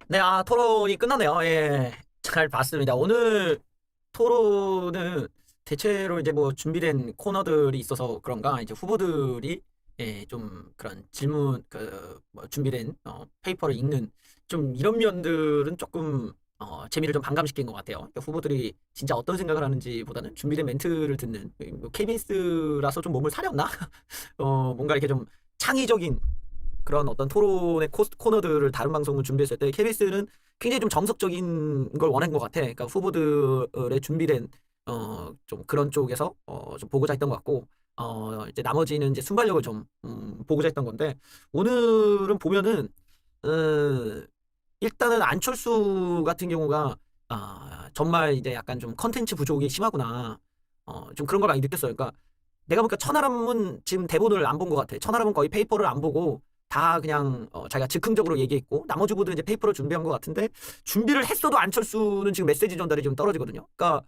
네, 토론이 끝났네요. 예, 잘 봤습니다. 오늘 토론은 대체로 이제 뭐 준비된 코너들이 있어서 그런가, 이제 후보들이 좀 그런 질문, 뭐 준비된 페이퍼를 읽는 좀 이런 면들은 조금 재미를 좀 반감시킨 것 같아요. 그러니까 후보들이 진짜 어떤 생각을 하는지보다는 준비된 멘트를 듣는, 뭐 KBS라서 좀 몸을 사렸나? 뭔가 이렇게 좀 창의적인 그런 어떤 토론의 코너들을 다른 방송을 준비했을 때 KBS는 굉장히 좀 정석적인 걸 원한 것 같아. 그러니까 후보들의 준비된 좀 그런 쪽에서 좀 보고자 했던 것 같고, 이제 나머지는 이제 순발력을 좀 보고자 했던 건데, 오늘은 보면은 어, 일단은 안철수 같은 경우가 정말 이제 약간 좀 컨텐츠 부족이 심하구나. 좀 그런 걸 많이 느꼈어요. 그러니까 내가 보니까 천하람은 지금 대본을 안 본 것 같아. 천하람은 거의 페이퍼를 안 보고 다 그냥 자기가 즉흥적으로 얘기했고, 나머지 분들은 이제 페이퍼를 준비한 것 같은데, 준비를 했어도 안철수는 지금 메시지 전달이 좀 떨어지거든요. 그러니까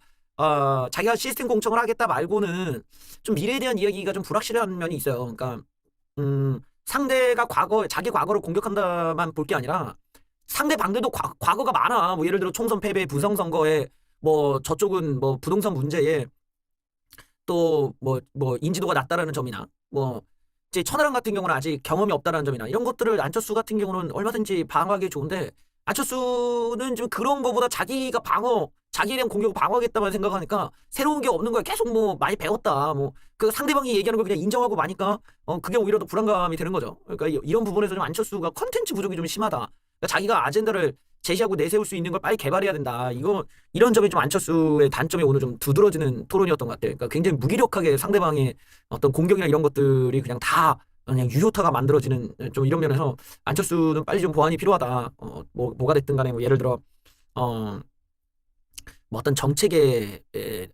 자기가 시스템 공청을 하겠다 말고는 좀 미래에 대한 이야기가 좀 불확실한 면이 있어요. 그러니까 상대가 자기 과거를 공격한다만 볼 게 아니라 상대방들도 과거가 많아. 뭐 예를 들어 총선 패배, 부정선거에, 뭐 저쪽은 뭐 부동산 문제에, 또 뭐 인지도가 낮다라는 점이나, 뭐 이제 천하람 같은 경우는 아직 경험이 없다라는 점이나, 이런 것들을 안철수 같은 경우는 얼마든지 방어하기 좋은데, 안철수는 좀 그런 거보다 자기에 대한 공격을 방어하겠다만 생각하니까 새로운 게 없는 거야. 계속 뭐 많이 배웠다, 뭐 그 상대방이 얘기하는 걸 그냥 인정하고 마니까 그게 오히려 더 불안감이 되는 거죠. 그러니까 이런 부분에서 좀 안철수가 컨텐츠 부족이 좀 심하다. 그러니까 자기가 아젠다를 제시하고 내세울 수 있는 걸 빨리 개발해야 된다. 이런 점이 좀 안철수의 단점이 오늘 좀 두드러지는 토론이었던 것 같아요. 그러니까 굉장히 무기력하게 상대방의 어떤 공격이나 이런 것들이 그냥 유효타가 만들어지는, 좀 이런 면에서 안철수는 빨리 좀 보완이 필요하다. 뭐가 됐든 간에, 뭐 예를 들어 어, 뭐 어떤 정책의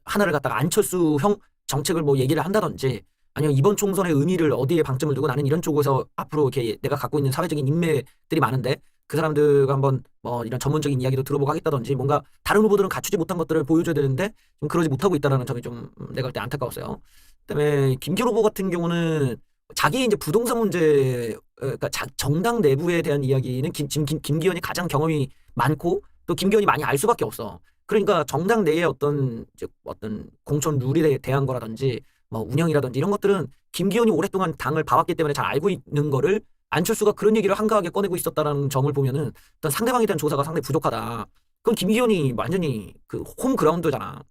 하나를 갖다가 안철수형 정책을 뭐 얘기를 한다든지, 아니면 이번 총선의 의미를 어디에 방점을 두고 나는 이런 쪽에서 앞으로 이렇게 내가 갖고 있는 사회적인 인맥들이 많은데 그 사람들과 한번 뭐 이런 전문적인 이야기도 들어보고 하겠다든지, 뭔가 다른 후보들은 갖추지 못한 것들을 보여줘야 되는데 좀 그러지 못하고 있다는 점이 좀 내가 볼 때 안타까웠어요. 그다음에 김기현 후보 같은 경우는 자기 이제 부동산 문제, 그러니까 정당 내부에 대한 이야기는 지금 김기현이 가장 경험이 많고, 또 김기현이 많이 알 수밖에 없어. 그러니까 정당 내에 어떤 공천 룰에 대한 거라든지 뭐 운영이라든지 이런 것들은 김기현이 오랫동안 당을 봐왔기 때문에 잘 알고 있는 거를 안철수가 그런 얘기를 한가하게 꺼내고 있었다라는 점을 보면은 일단 상대방에 대한 조사가 상당히 부족하다. 그건 김기현이 완전히 그 홈그라운드잖아.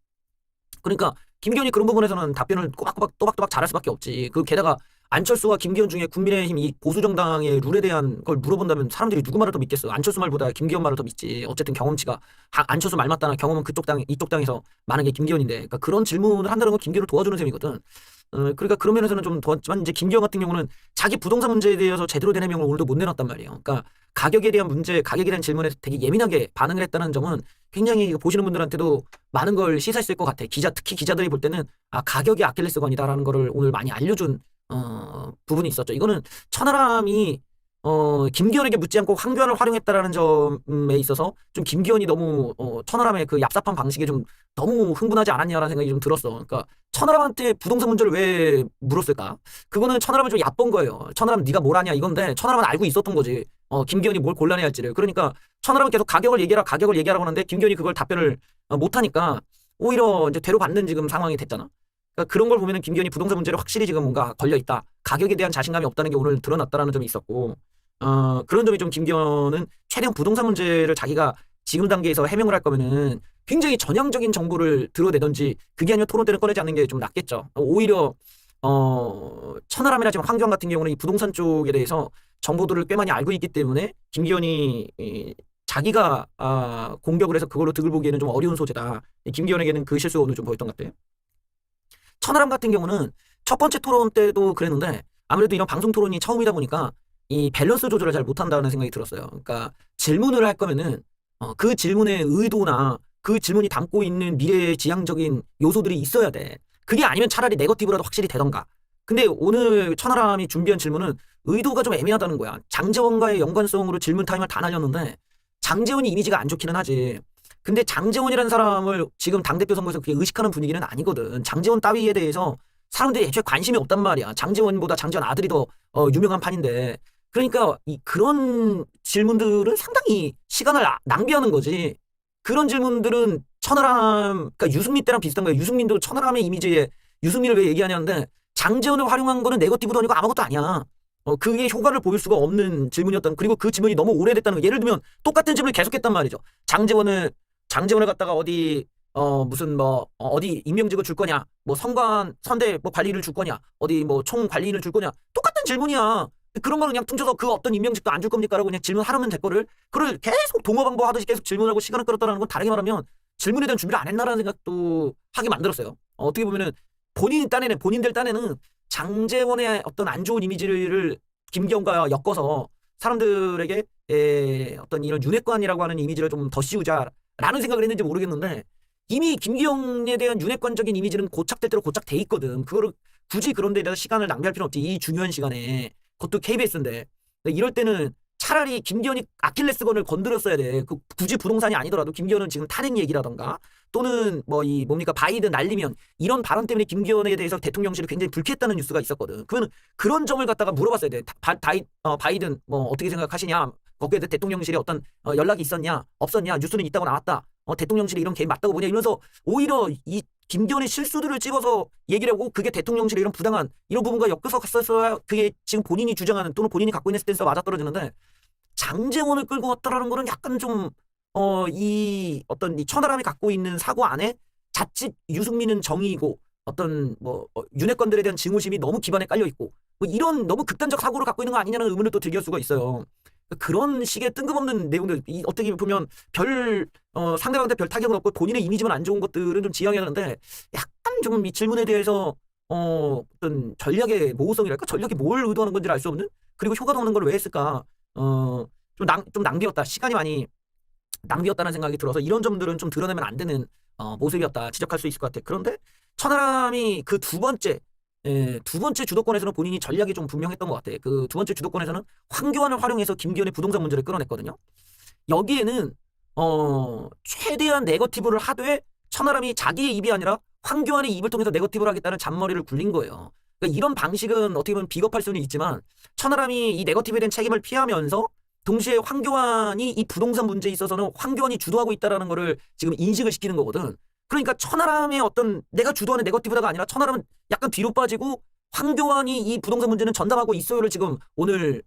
그러니까 김기현이 그런 부분에서는 답변을 또박또박 잘할 수밖에 없지. 게다가 안철수와 김기현 중에 국민의힘 이 보수 정당의 룰에 대한 걸 물어본다면 사람들이 누구 말을 더 믿겠어? 안철수 말보다 김기현 말을 더 믿지. 어쨌든 경험치가 안철수 말 맞다나 경험은 이쪽 당에서 많은 게 김기현인데, 그러니까 그런 질문을 한다는 건 김기현을 도와주는 셈이거든. 그러니까 그런 면에서는 좀 도왔지만, 이제 김기현 같은 경우는 자기 부동산 문제에 대해서 제대로 된 해명을 오늘도 못 내놨단 말이에요. 그러니까 가격에 대한 질문에 되게 예민하게 반응을 했다는 점은 굉장히 보시는 분들한테도 많은 걸 시사했을 것 같아. 특히 기자들이 볼 때는 가격이 아킬레스건이다라는 거를 오늘 많이 알려준 부분이 있었죠. 이거는 천하람이 김기현에게 묻지 않고 황교안을 활용했다라는 점에 있어서 좀 김기현이 너무 천하람의 그 얍삽한 방식에 좀 너무 흥분하지 않았냐라는 생각이 좀 들었어. 그러니까 천하람한테 부동산 문제를 왜 물었을까? 그거는 천하람은 좀 얕본 거예요. 천하람 네가 뭘 아냐 이건데, 천하람은 알고 있었던 거지. 김기현이 뭘 곤란해 할지를. 그러니까 천하람은 계속 가격을 얘기하라고 하는데 김기현이 그걸 답변을 못하니까 오히려 이제 되로받는 지금 상황이 됐잖아. 그러니까 그런 걸 보면은 김기현이 부동산 문제를 확실히 지금 뭔가 걸려 있다. 가격에 대한 자신감이 없다는 게 오늘 드러났다라는 점이 있었고, 그런 점이 좀 김기현은 최대한 부동산 문제를 자기가 지금 단계에서 해명을 할 거면은 굉장히 전향적인 정보를 드러내든지, 그게 아니면 토론 때는 꺼내지 않는 게 좀 낫겠죠. 오히려 천하람이나 지금 황교안 같은 경우는 이 부동산 쪽에 대해서 정보들을 꽤 많이 알고 있기 때문에 김기현이 자기가 공격을 해서 그걸로 득을 보기에는 좀 어려운 소재다. 김기현에게는 그 실수가 오늘 좀 보였던 것 같아요. 천하람 같은 경우는 첫 번째 토론 때도 그랬는데, 아무래도 이런 방송 토론이 처음이다 보니까 이 밸런스 조절을 잘 못한다는 생각이 들었어요. 그러니까 질문을 할 거면은 그 질문의 의도나 그 질문이 담고 있는 미래지향적인 요소들이 있어야 돼. 그게 아니면 차라리 네거티브라도 확실히 되던가. 근데 오늘 천하람이 준비한 질문은 의도가 좀 애매하다는 거야. 장제원과의 연관성으로 질문 타임을 다 날렸는데, 장제원이 이미지가 안 좋기는 하지. 근데 장제원이라는 사람을 지금 당대표 선거에서 그게 의식하는 분위기는 아니거든. 장제원 따위에 대해서 사람들이 애초에 관심이 없단 말이야. 장제원보다 장제원 아들이 더 유명한 판인데, 그러니까 그런 질문들은 상당히 시간을 낭비하는 거지. 그런 질문들은 천하람, 그러니까 유승민 때랑 비슷한 거예요. 유승민도 천하람의 이미지에 유승민을 왜 얘기하냐는데 장제원을 활용한 거는 네거티브도 아니고 아무것도 아니야. 그게 효과를 보일 수가 없는 질문이었던, 그리고 그 질문이 너무 오래됐다는 거. 예를 들면 똑같은 질문을 계속했단 말이죠. 장제원을 갖다가 어디 무슨 뭐 어디 임명직을 줄 거냐, 뭐 선대 뭐 관리를 줄 거냐, 어디 뭐 총 관리인을 줄 거냐, 똑같은 질문이야. 그런 거는 그냥 퉁쳐서 그 어떤 임명직도 안 줄 겁니까라고 그냥 질문하면 될 거를, 그걸 계속 동어방보 하듯이 계속 질문하고 시간을 끌었다는 건 다르게 말하면 질문에 대한 준비를 안 했나라는 생각도 하게 만들었어요. 어떻게 보면은 본인들 딴에는 장제원의 어떤 안 좋은 이미지를 김기현과 엮어서 사람들에게 어떤 이런 윤핵관이라고 하는 이미지를 좀 더 씌우자라는 생각을 했는지 모르겠는데, 이미 김기현에 대한 윤핵관적인 이미지는 고착될 대로 고착돼 있거든. 그거를 굳이 그런 데다가 시간을 낭비할 필요는 없지. 이 중요한 시간에. 그것도 KBS인데. 이럴 때는 차라리 김기현이 아킬레스건을 건드렸어야 돼. 굳이 부동산이 아니더라도 김기현은 지금 탄핵 얘기라던가 또는 뭐 뭡니까 바이든 날리면 이런 발언 때문에 김기현에 대해서 대통령실이 굉장히 불쾌했다는 뉴스가 있었거든. 그러면 그런 점을 갖다가 물어봤어야 돼. 바이든 뭐 어떻게 생각하시냐? 거기에 대통령실에 어떤 연락이 있었냐 없었냐, 뉴스는 있다고 나왔다. 대통령실이 이런 개입 맞다고 보냐 이러면서 오히려 이 김기현의 실수들을 집어서 얘기를 하고, 그게 대통령실의 이런 부당한 이런 부분과 엮여서 갔었어야 그게 지금 본인이 주장하는 또는 본인이 갖고 있는 스탠스와 맞아떨어지는데, 장제원을 끌고 왔다라는 거는 약간 좀 이 어떤 이 천하람이 갖고 있는 사고 안에 자칫 유승민은 정의이고 어떤 뭐 윤핵관들에 대한 증오심이 너무 기반에 깔려 있고 뭐 이런 너무 극단적 사고를 갖고 있는 거 아니냐는 의문을 또 제기할 수가 있어요. 그런 식의 뜬금없는 내용들, 어떻게 보면 상대방한테 별 타격은 없고 본인의 이미지만 안 좋은 것들은 좀 지양해야 하는데, 약간 좀 이 질문에 대해서 어떤 전략의 모호성이랄까, 전략이 뭘 의도하는 건지 알 수 없는, 그리고 효과도 없는 걸 왜 했을까, 좀 낭비였다, 시간이 많이 낭비였다는 생각이 들어서 이런 점들은 좀 드러내면 안 되는 모습이었다 지적할 수 있을 것 같아. 그런데 천하람이 그 두 번째 주도권에서는 본인이 전략이 좀 분명했던 것 같아. 그 두 번째 주도권에서는 황교안을 활용해서 김기현의 부동산 문제를 끌어냈거든요. 여기에는 최대한 네거티브를 하되 천하람이 자기의 입이 아니라 황교안의 입을 통해서 네거티브를 하겠다는 잔머리를 굴린 거예요. 그러니까 이런 방식은 어떻게 보면 비겁할 수는 있지만, 천하람이 이 네거티브에 대한 책임을 피하면서 동시에 황교안이 이 부동산 문제에 있어서는 황교안이 주도하고 있다는 거를 지금 인식을 시키는 거거든. 그러니까 천하람의 어떤 내가 주도하는 네거티브다가 아니라 천하람은 약간 뒤로 빠지고 황교안이 이 부동산 문제는 전담하고 있어요를 지금 오늘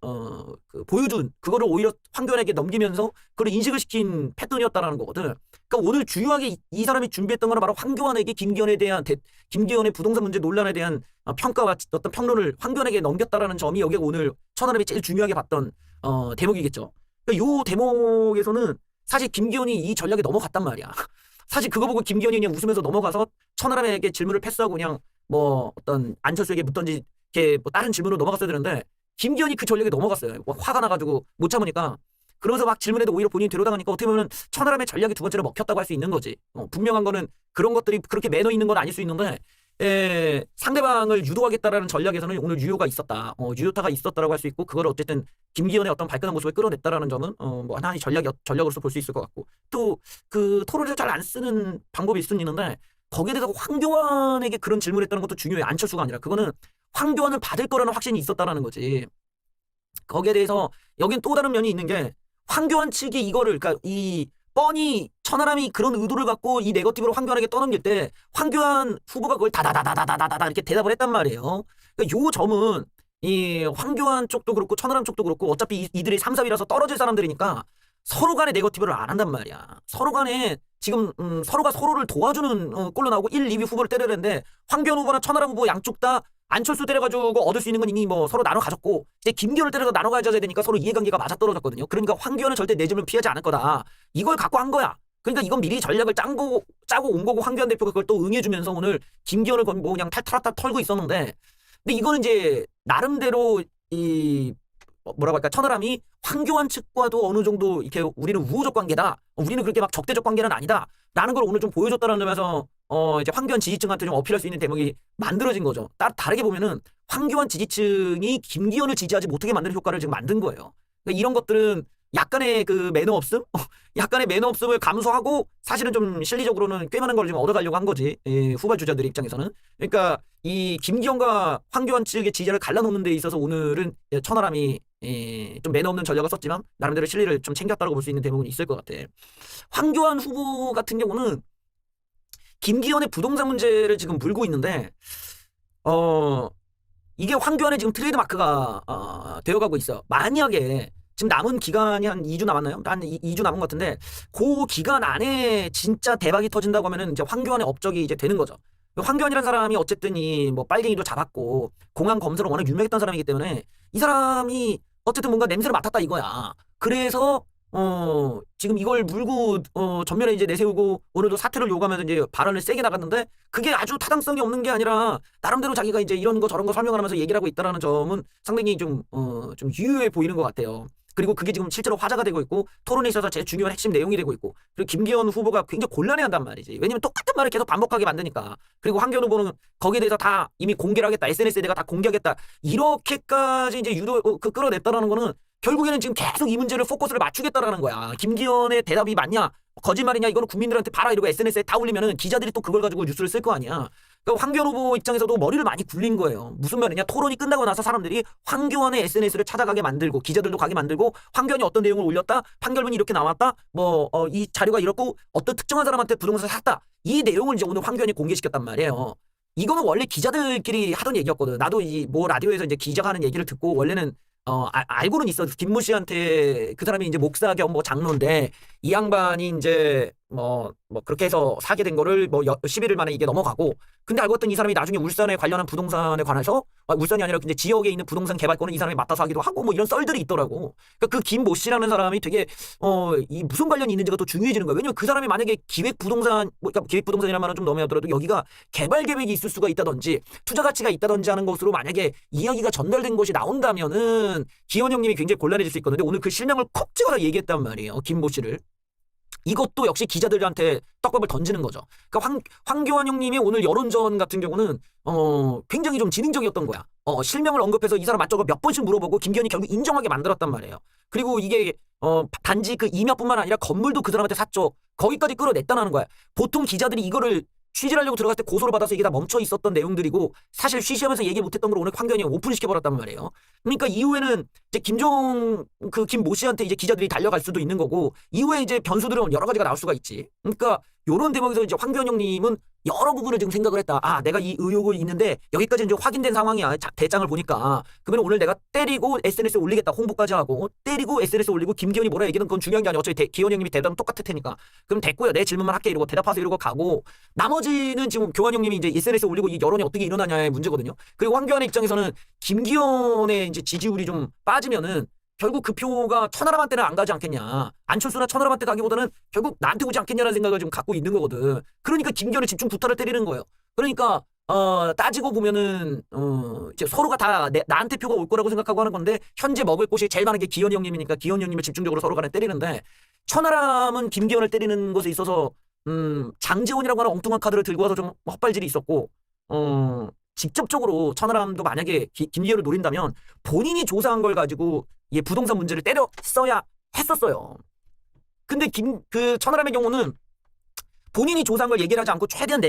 보여준 그거를 오히려 황교안에게 넘기면서 그걸 인식을 시킨 패턴이었다라는 거거든. 그러니까 오늘 주요하게 이 사람이 준비했던 거는 바로 황교안에게 김기현의 부동산 문제 논란에 대한 평가와 어떤 평론을 황교안에게 넘겼다라는 점이 여기가 오늘 천하람이 제일 중요하게 봤던 대목이겠죠. 그러니까 요 대목에서는 사실 김기현이 이 전략에 넘어갔단 말이야. 사실 그거 보고 김기현이 그냥 웃으면서 넘어가서 천하람에게 질문을 패스하고 그냥 뭐 어떤 안철수에게 묻던지 이렇게 뭐 다른 질문으로 넘어갔어야 되는데, 김기현이 그 전략에 넘어갔어요. 화가 나가지고 못 참으니까. 그러면서 막 질문해도 오히려 본인이 되려다가니까 어떻게 보면 천하람의 전략이 두 번째로 먹혔다고 할 수 있는 거지. 분명한 거는 그런 것들이 그렇게 매너 있는 건 아닐 수 있는데, 상대방을 유도하겠다라는 전략에서는 오늘 유효타가 있었다라고 할 수 있고, 그걸 어쨌든 김기현의 어떤 발끈한 모습을 끌어냈다라는 점은 뭐 하나의 전략으로서 볼 수 있을 것 같고, 또 그 토론을 잘 안 쓰는 방법이 있긴 있는데 거기에 대해서 황교안에게 그런 질문을 했다는 것도 중요해. 안철수가 아니라 그거는 황교안을 받을 거라는 확신이 있었다라는 거지. 거기에 대해서 여긴 또 다른 면이 있는 게, 황교안 측이 이거를, 그러니까 이 뻔히 천하람이 그런 의도를 갖고 이 네거티브로 황교안에게 떠넘길 때 황교안 후보가 그걸 다다다다다다다다 이렇게 대답을 했단 말이에요. 그러니까 요 점은 이 황교안 쪽도 그렇고 천하람 쪽도 그렇고 어차피 이들이 3, 4위라서 떨어질 사람들이니까 서로 간에 네거티브를 안 한단 말이야. 서로 간에 지금 서로가 서로를 도와주는 꼴로 나오고 1, 2위 후보를 때려는데, 황교안 후보나 천하람 후보 양쪽 다 안철수 때려가지고 얻을 수 있는 건 이미 뭐 서로 나눠 가졌고, 이제 김기현을 때려서 나눠 가져야 되니까 서로 이해관계가 맞아떨어졌거든요. 그러니까 황교안은 절대 내 점을 피하지 않을 거다, 이걸 갖고 한 거야. 그러니까 이건 미리 전략을 짜고 온 거고, 황교안 대표가 그걸 또 응해주면서 오늘 김기현을 뭐 그냥 탈탈탈 털고 있었는데, 근데 이거는 이제 나름대로 뭐라고 할까, 천하람이 황교안 측과도 어느 정도 이렇게 우리는 우호적 관계다, 우리는 그렇게 막 적대적 관계는 아니다 라는 걸 오늘 좀 보여줬다는 점에서 이제 황교안 지지층한테 좀 어필할 수 있는 대목이 만들어진 거죠. 다르게 보면은 황교안 지지층이 김기현을 지지하지 못하게 만드는 효과를 지금 만든 거예요. 그러니까 이런 것들은 약간의 그 매너 없음? 약간의 매너 없음을 감수하고 사실은 좀 실리적으로는 꽤 많은 걸 좀 얻어가려고 한 거지. 후발 주자들 입장에서는. 그러니까 이 김기현과 황교안 측의 지지를 갈라놓는 데 있어서 오늘은 천하람이 좀 매너 없는 전략을 썼지만 나름대로 실리를 좀 챙겼다고 볼 수 있는 대목은 있을 것 같아. 황교안 후보 같은 경우는 김기현의 부동산 문제를 지금 물고 있는데 이게 황교안의 지금 트레이드 마크가 되어가고 있어. 만약에 지금 남은 기간이 한 2주 남았나요? 한 2주 남은 것 같은데 그 기간 안에 진짜 대박이 터진다고 하면은 이제 황교안의 업적이 이제 되는 거죠. 황교안이라는 사람이 어쨌든 이 뭐 빨갱이도 잡았고 공안 검사로 워낙 유명했던 사람이기 때문에 이 사람이 어쨌든 뭔가 냄새를 맡았다 이거야. 그래서 지금 이걸 물고 전면에 이제 내세우고 오늘도 사퇴를 요구하면서 이제 발언을 세게 나갔는데 그게 아주 타당성이 없는 게 아니라 나름대로 자기가 이제 이런 거 저런 거 설명을 하면서 얘기를 하고 있다라는 점은 상당히 좀 유효해 보이는 것 같아요. 그리고 그게 지금 실제로 화제가 되고 있고 토론에 있어서 제일 중요한 핵심 내용이 되고 있고 그리고 김기현 후보가 굉장히 곤란해한단 말이지. 왜냐면 똑같은 말을 계속 반복하게 만드니까. 그리고 황교안 후보는 거기에 대해서 다 이미 공개를 하겠다. SNS에 내가 다 공개하겠다. 이렇게까지 이제 끌어냈다라는 거는 결국에는 지금 계속 이 문제를 포커스를 맞추겠다라는 거야. 김기현의 대답이 맞냐? 거짓말이냐? 이거는 국민들한테 봐라 이러고 SNS에 다 올리면은 기자들이 또 그걸 가지고 뉴스를 쓸 거 아니야. 그러니까 황교안 후보 입장에서도 머리를 많이 굴린 거예요. 무슨 말이냐? 토론이 끝나고 나서 사람들이 황교안의 SNS를 찾아가게 만들고 기자들도 가게 만들고 황교안이 어떤 내용을 올렸다? 판결문이 이렇게 나왔다? 이 자료가 이렇고 어떤 특정한 사람한테 부동산을 샀다. 이 내용을 이제 오늘 황교안이 공개시켰단 말이에요. 이거는 원래 기자들끼리 하던 얘기였거든. 나도 이 뭐 라디오에서 이제 기자가 하는 얘기를 듣고 원래는 알고는 있어. 김모 씨한테 그 사람이 이제 목사 겸 뭐 장로인데 이 양반이 이제 그렇게 해서 사게 된 거를 11일 만에 이게 넘어가고 근데 알고 봤더니 이 사람이 나중에 울산에 관련한 부동산에 관해서 울산이 아니라 이제 지역에 있는 부동산 개발권을 이 사람이 맡아서 하기도 하고 뭐 이런 썰들이 있더라고. 그러니까 그 김모 씨라는 사람이 되게 이 무슨 관련이 있는지가 또 중요해지는 거야. 왜냐면 그 사람이 만약에 그러니까 기획부동산이라는 말은 좀 넘어가더라도 여기가 개발 계획이 있을 수가 있다든지 투자 가치가 있다든지 하는 것으로 만약에 이야기가 전달된 것이 나온다면은 기현 형님이 굉장히 곤란해질 수 있거든요. 오늘 그 실명을 콕 찍어서 얘기했단 말이에요. 김모 씨를. 이것도 역시 기자들한테 떡밥을 던지는 거죠. 그러니까 황교안 형님이 오늘 여론전 같은 경우는 굉장히 좀 지능적이었던 거야. 실명을 언급해서 이 사람 맞저거 몇 번씩 물어보고 김기현이 결국 인정하게 만들었단 말이에요. 그리고 이게 단지 그 임야뿐만 아니라 건물도 그 사람한테 샀죠. 거기까지 끌어냈다는 거야. 보통 기자들이 이거를 취재를 하려고 들어갔을 때 고소를 받아서 이게 다 멈춰 있었던 내용들이고 사실 쉬쉬하면서 얘기 못했던 걸 오늘 황교안이 오픈시켜버렸단 말이에요. 그러니까 이후에는 이제 김모 씨한테 이제 기자들이 달려갈 수도 있는 거고 이후에 이제 변수들은 여러 가지가 나올 수가 있지. 그러니까 요런 대목에서 이제 황교안 형님은 여러 부분을 지금 생각을 했다. 내가 이 의혹이 있는데 여기까지 이제 확인된 상황이야. 대장을 보니까. 그러면 오늘 내가 때리고 SNS에 올리겠다. 홍보까지 하고 때리고 SNS에 올리고 김기현이 뭐라 얘기는 그건 중요한 게 아니야. 어차피 기현 형님이 대답은 똑같을 테니까. 그럼 됐고요. 내 질문만 할게 이러고 대답하세요 이러고 가고 나머지는 지금 교환 형님이 이제 SNS에 올리고 이 여론이 어떻게 일어나냐의 문제거든요. 그리고 황교안의 입장에서는 김기현의 이제 지지율이 좀 빠지면은 결국 그 표가 천하람한테는 안 가지 않겠냐. 안철수나 천하람한테 가기보다는 결국 나한테 오지 않겠냐라는 생각을 좀 갖고 있는 거거든. 그러니까 김기현의 집중 구타를 때리는 거예요. 그러니까 따지고 보면은 이제 서로가 다 나한테 표가 올 거라고 생각하고 하는 건데 현재 먹을 곳이 제일 많은 게 기현 형님이니까 기현 형님을 집중적으로 서로 간에 때리는데 천하람은 김기현을 때리는 것에 있어서 장재원이라고 하는 엉뚱한 카드를 들고 와서 좀 헛발질이 있었고 직접적으로 천하람도 만약에 김기현을 노린다면 본인이 조사한 걸 가지고 부동산 문제를 때려 써야 했었어요. 근데 천하람의 경우는 본인이 조사한 걸 얘기를 하지 않고 최대한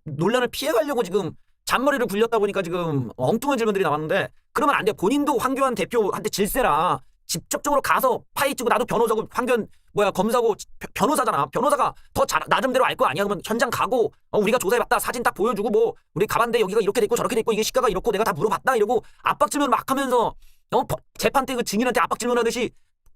논란을 피해가려고 지금 잔머리를 굴렸다 보니까 지금 엉뚱한 질문들이 나왔는데 그러면 안 돼. 본인도 황교안 대표한테 질세라 직접적으로 가서 파헤치고 나도 변호사고 황교안 검사고 변호사잖아. 변호사가 더 나름대로 알 거 아니야. 그러면 현장 가고 우리가 조사해봤다. 사진 딱 보여주고 뭐 우리 가봤는데 여기가 이렇게 됐고 저렇게 됐고 이게 시가가 이렇고 내가 다 물어봤다 이러고 압박 질문 막 하면서 재판 때 그 증인한테 압박 질문하듯이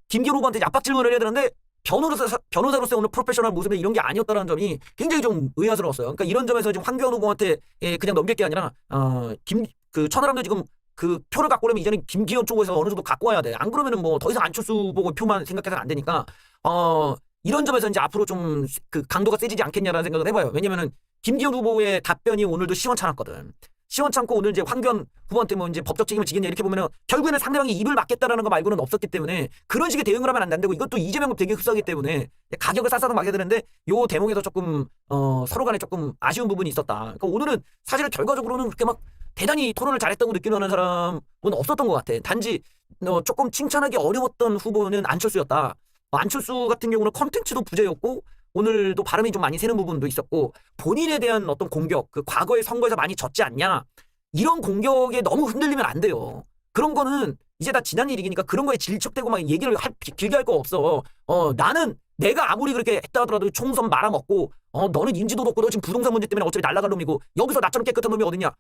김기현 후보한테 압박 질문을 해야 되는데 변호사로서의 오늘 프로페셔널 모습이 이런 게 아니었다는 점이 굉장히 좀 의아스러웠어요. 그러니까 이런 점에서 지금 황교안 후보한테 그냥 넘길 게 아니라 천하람도 지금 그 표를 갖고 오려면 이제는 김기현 쪽에서 어느 정도 갖고 와야 돼. 안 그러면은 뭐 더 이상 안철수 보고 표만 생각해서는 안 되니까 이런 점에서 이제 앞으로 좀 그 강도가 세지지 않겠냐라는 생각을 해봐요. 왜냐면은 김기현 후보의 답변이 오늘도 시원찮았거든. 시원찮고 오늘 이제 황교안 후보한테 뭐 이제 법적 책임을 지겠냐 이렇게 보면은 결국에는 상대방이 입을 막겠다라는 거 말고는 없었기 때문에 그런 식의 대응을 하면 안 되고 이것도 이재명은 되게 흡사하기 때문에 가격을 싸싸도 막아야 되는데 요 대목에서 조금 서로 간에 조금 아쉬운 부분이 있었다. 그러니까 오늘은 사실 결과적으로는 그렇게 막 대단히 토론을 잘했다고 느끼는 사람은 없었던 것 같아. 단지 조금 칭찬하기 어려웠던 후보는 안철수였다. 안철수 같은 경우는 컨텐츠도 부재였고 오늘도 발음이 좀 많이 새는 부분도 있었고 본인에 대한 어떤 공격, 그 과거의 선거에서 많이 졌지 않냐 이런 공격에 너무 흔들리면 안 돼요. 그런 거는 이제 다 지난 일이니까 그런 거에 질척대고 막 얘기를 길게 할 거 없어. 나는 내가 아무리 그렇게 했다 하더라도 총선 말아먹고 너는 인지도도 없고 너 지금 부동산 문제 때문에 어차피 날라갈 놈이고 여기서 나처럼 깨끗한 놈이 어딨냐?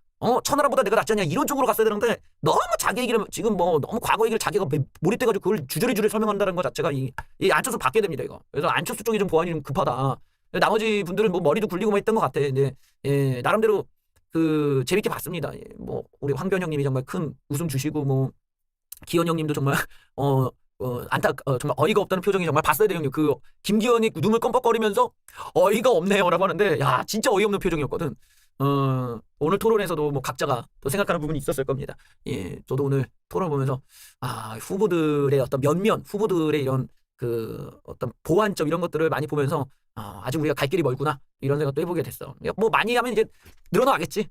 천하람보다 내가 낫지 않냐? 이런 쪽으로 갔어야 되는데 너무 자기 얘기를 지금 뭐 너무 과거 얘기를 자기가 몰입돼가지고 그걸 주저리주저리 설명한다는 것 자체가 이 안철수 바뀌어야 됩니다 이거. 그래서 안철수 쪽이 좀 보완이 좀 급하다. 나머지 분들은 뭐 머리도 굴리고 뭐 했던 것 같아. 근데 나름대로 그 재밌게 봤습니다. 뭐 우리 황교안형님이 정말 큰 웃음 주시고 뭐 기현 형님도 정말 정말 어이가 없다는 표정이 정말 봤어야 돼요 형님. 그 김기현이 눈을 껌뻑거리면서 어이가 없네요라고 하는데 야 진짜 어이없는 표정이었거든. 오늘 토론에서도 뭐 각자가 또 생각하는 부분이 있었을 겁니다. 예, 저도 오늘 토론 보면서 후보들의 어떤 면면, 후보들의 이런 그 어떤 보완점 이런 것들을 많이 보면서 아직 우리가 갈 길이 멀구나 이런 생각도 해보게 됐어. 뭐 많이 하면 이제 늘어나겠지.